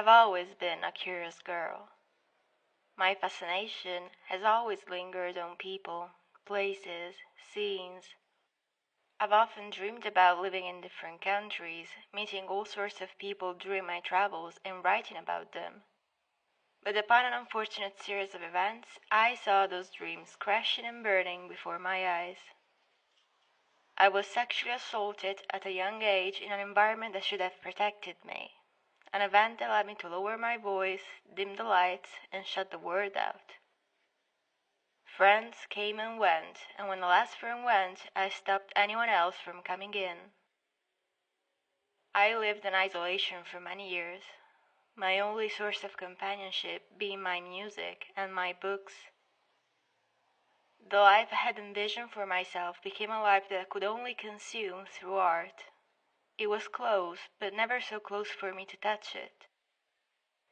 I've always been a curious girl. My fascination has always lingered on people, places, scenes. I've often dreamed about living in different countries, meeting all sorts of people during my travels, and writing about them. But upon an unfortunate series of events, I saw those dreams crashing and burning before my eyes. I was sexually assaulted at a young age in an environment that should have protected me. An event that led me to lower my voice, dim the lights, and shut the world out. Friends came and went, and when the last friend went, I stopped anyone else from coming in. I lived in isolation for many years, my only source of companionship being my music and my books. The life I had envisioned for myself became a life that I could only consume through art. It was close, but never so close for me to touch it.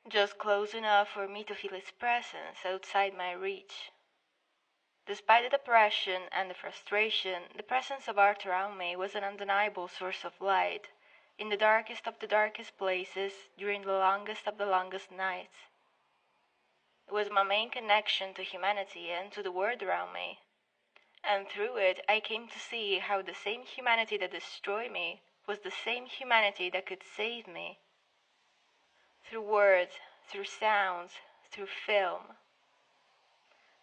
Just close enough for me to feel its presence outside my reach. Despite the depression and the frustration, the presence of art around me was an undeniable source of light, in the darkest of the darkest places, during the longest of the longest nights. It was my main connection to humanity and to the world around me, and through it I came to see how the same humanity that destroyed me was the same humanity that could save me. Through words, through sounds, through film.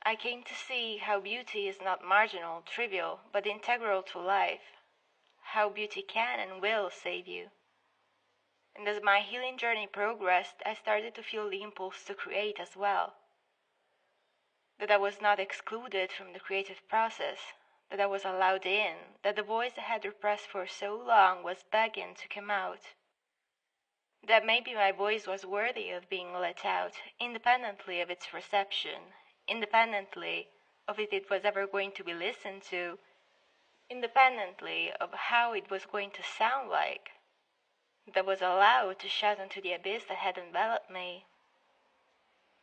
I came to see how beauty is not marginal, trivial, but integral to life. How beauty can and will save you. And as my healing journey progressed, I started to feel the impulse to create as well. That I was not excluded from the creative process, that I was allowed in, that the voice I had repressed for so long was begging to come out. That maybe my voice was worthy of being let out, independently of its reception, independently of if it was ever going to be listened to, independently of how it was going to sound like. That was allowed to shout into the abyss that had enveloped me.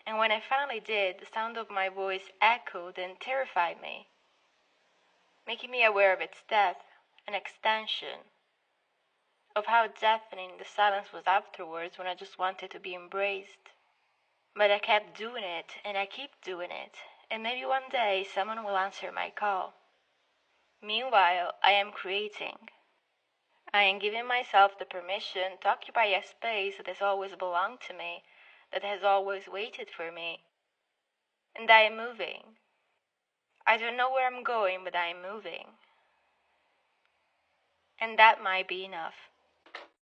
And when I finally did, the sound of my voice echoed and terrified me, making me aware of its depth and extension, of how deafening the silence was afterwards when I just wanted to be embraced. But I kept doing it, and I keep doing it, and maybe one day someone will answer my call. Meanwhile, I am creating. I am giving myself the permission to occupy a space that has always belonged to me, that has always waited for me. And I am moving. I don't know where I'm going, but I am moving. And that might be enough.